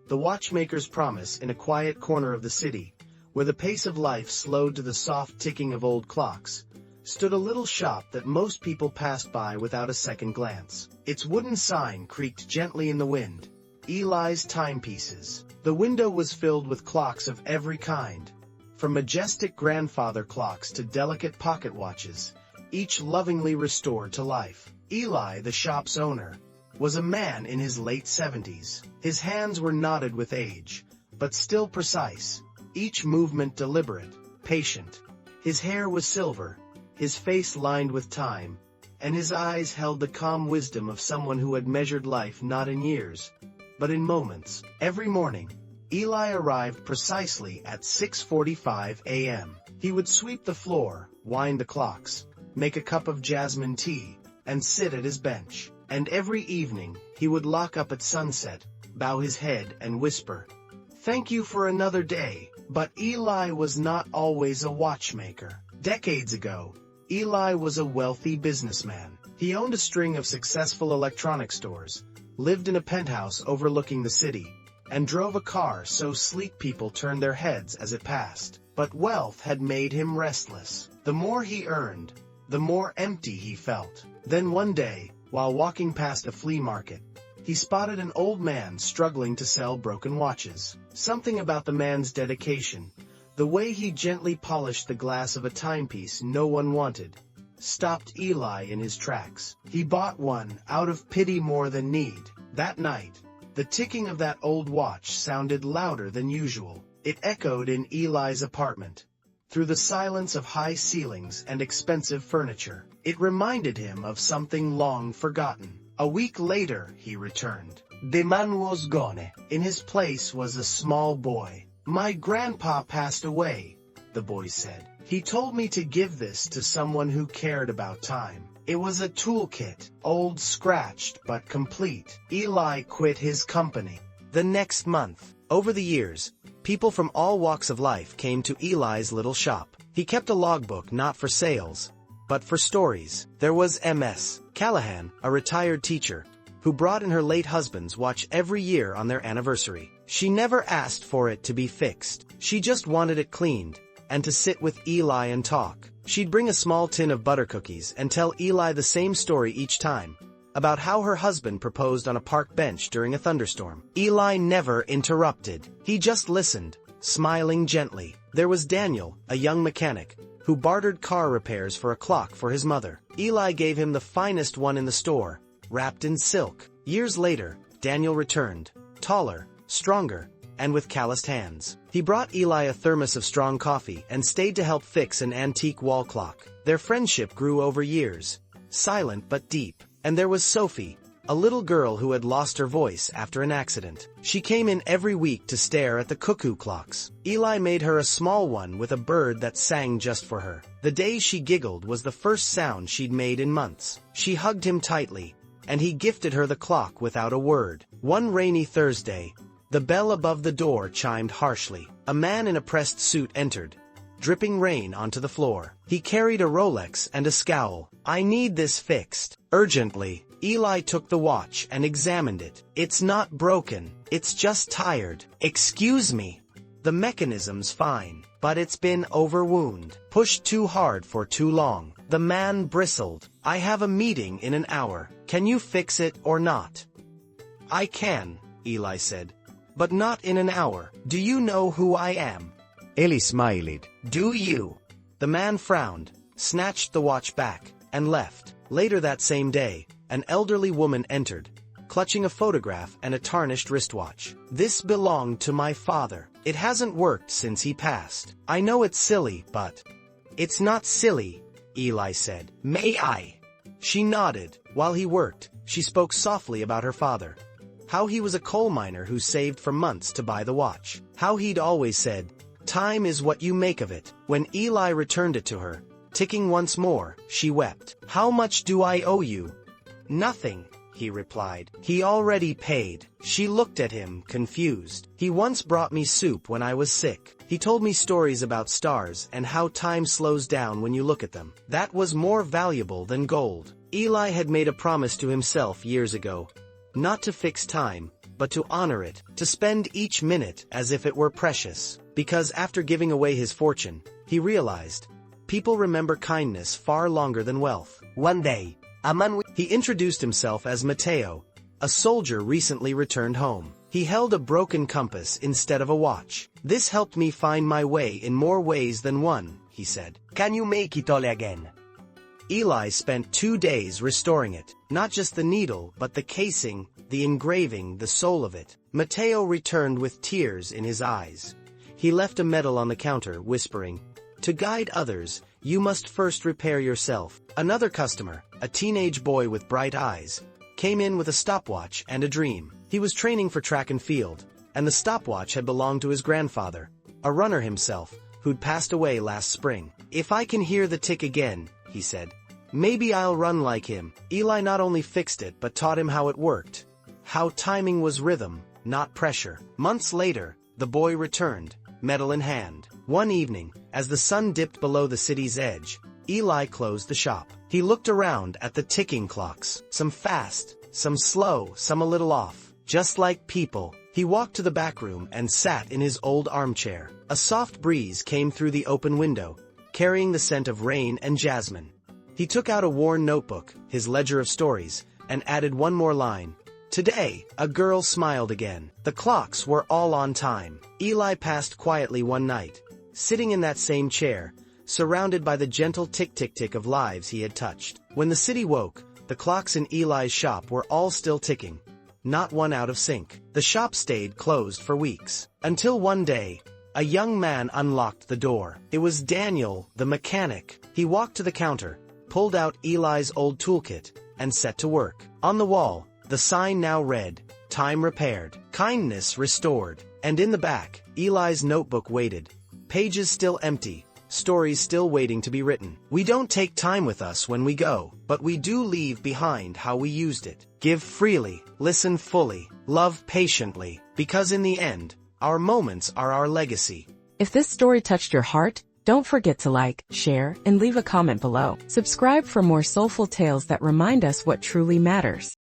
the watchmaker's promise in a quiet corner of the city, where the pace of life slowed to the soft ticking of old clocks, stood a little shop that most people passed by without a second glance. Its wooden sign creaked gently in the wind. Eli's Timepieces. The window was filled with clocks of every kind, from majestic grandfather clocks to delicate pocket watches, each lovingly restored to life. Eli, the shop's owner, was a man in his late 70s. His hands were knotted with age, but still precise, each movement deliberate, patient. His hair was silver, his face lined with time, and his eyes held the calm wisdom of someone who had measured life not in years, but in moments. Every morning, Eli arrived precisely at 6:45 a.m. He would sweep the floor, wind the clocks, make a cup of jasmine tea, and sit at his bench. And every evening, he would lock up at sunset, bow his head and whisper, "Thank you for another day." But Eli was not always a watchmaker. Decades ago, Eli was a wealthy businessman. He owned a string of successful electronic stores, lived in a penthouse overlooking the city, and drove a car so sleek people turned their heads as it passed. But wealth had made him restless. The more he earned, the more empty he felt. Then one day, while walking past a flea market, he spotted an old man struggling to sell broken watches. Something about the man's dedication, the way he gently polished the glass of a timepiece no one wanted, stopped Eli in his tracks. He bought one out of pity more than need. That night, the ticking of that old watch sounded louder than usual. It echoed in Eli's apartment, through the silence of high ceilings and expensive furniture. It reminded him of something long forgotten. A week later, he returned. The man was gone. In his place was a small boy. "My grandpa passed away," the boy said. "He told me to give this to someone who cared about time." It was a toolkit, old, scratched, but complete. Eli quit his company. The next month, over the years, people from all walks of life came to Eli's little shop. He kept a logbook not for sales, but for stories. There was Ms. Callahan, a retired teacher, who brought in her late husband's watch every year on their anniversary. She never asked for it to be fixed. She just wanted it cleaned, and to sit with Eli and talk. She'd bring a small tin of butter cookies and tell Eli the same story each time, about how her husband proposed on a park bench during a thunderstorm. Eli never interrupted. He just listened, smiling gently. There was Daniel, a young mechanic, who bartered car repairs for a clock for his mother. Eli gave him the finest one in the store, wrapped in silk. Years later, Daniel returned, taller, stronger, and with calloused hands. He brought Eli a thermos of strong coffee and stayed to help fix an antique wall clock. Their friendship grew over years, silent but deep. And there was Sophie, a little girl who had lost her voice after an accident. She came in every week to stare at the cuckoo clocks. Eli made her a small one with a bird that sang just for her. The day she giggled was the first sound she'd made in months. She hugged him tightly, and he gifted her the clock without a word. One rainy Thursday, the bell above the door chimed harshly. A man in a pressed suit entered, dripping rain onto the floor. He carried a Rolex and a scowl. "I need this fixed urgently." Eli took the watch and examined it. "It's not broken, it's just tired." "Excuse me. The mechanism's fine, but it's been overwound. Pushed too hard for too long." The man bristled. "I have a meeting in an hour. Can you fix it or not?" "I can," Eli said, "but not in an hour. Do you know who I am?" Eli smiled. "Do you?" The man frowned, snatched the watch back, and left. Later that same day, an elderly woman entered, clutching a photograph and a tarnished wristwatch. "This belonged to my father. It hasn't worked since he passed. I know it's silly, but..." "It's not silly," Eli said. "May I?" She nodded. While he worked, she spoke softly about her father. How he was a coal miner who saved for months to buy the watch. How he'd always said, "Time is what you make of it." When Eli returned it to her, ticking once more, she wept. "How much do I owe you?" "Nothing," he replied. "He already paid." She looked at him, confused. "He once brought me soup when I was sick. He told me stories about stars and how time slows down when you look at them. That was more valuable than gold." Eli had made a promise to himself years ago, not to fix time, but to honor it, to spend each minute as if it were precious. Because after giving away his fortune, he realized, people remember kindness far longer than wealth. One day, a man He introduced himself as Matteo, a soldier recently returned home. He held a broken compass instead of a watch. This helped me find my way in more ways than one, he said. Can you make it all again? Eli spent 2 days restoring it, not just the needle but the casing, the engraving, the soul of it. Matteo returned with tears in his eyes. He left a medal on the counter, whispering, "To guide others, you must first repair yourself." Another customer, a teenage boy with bright eyes, came in with a stopwatch and a dream. He was training for track and field, and the stopwatch had belonged to his grandfather, a runner himself, who'd passed away last spring. "If I can hear the tick again," he said, "maybe I'll run like him." Eli not only fixed it but taught him how it worked, how timing was rhythm, not pressure. Months later, the boy returned, medal in hand. One evening, as the sun dipped below the city's edge, Eli closed the shop. He looked around at the ticking clocks, some fast, some slow, some a little off. Just like people, he walked to the back room and sat in his old armchair. A soft breeze came through the open window, carrying the scent of rain and jasmine. He took out a worn notebook, his ledger of stories, and added one more line. Today, a girl smiled again. The clocks were all on time. Eli passed quietly one night, sitting in that same chair, surrounded by the gentle tick-tick-tick of lives he had touched. When the city woke, the clocks in Eli's shop were all still ticking, not one out of sync. The shop stayed closed for weeks, until one day, a young man unlocked the door. It was Daniel, the mechanic. He walked to the counter, pulled out Eli's old toolkit, and set to work. On the wall, the sign now read, "Time repaired, kindness restored." And in the back, Eli's notebook waited, pages still empty, stories still waiting to be written. We don't take time with us when we go, but we do leave behind how we used it. Give freely, listen fully, love patiently, because in the end, our moments are our legacy. If this story touched your heart, don't forget to like, share, and leave a comment below. Subscribe for more soulful tales that remind us what truly matters.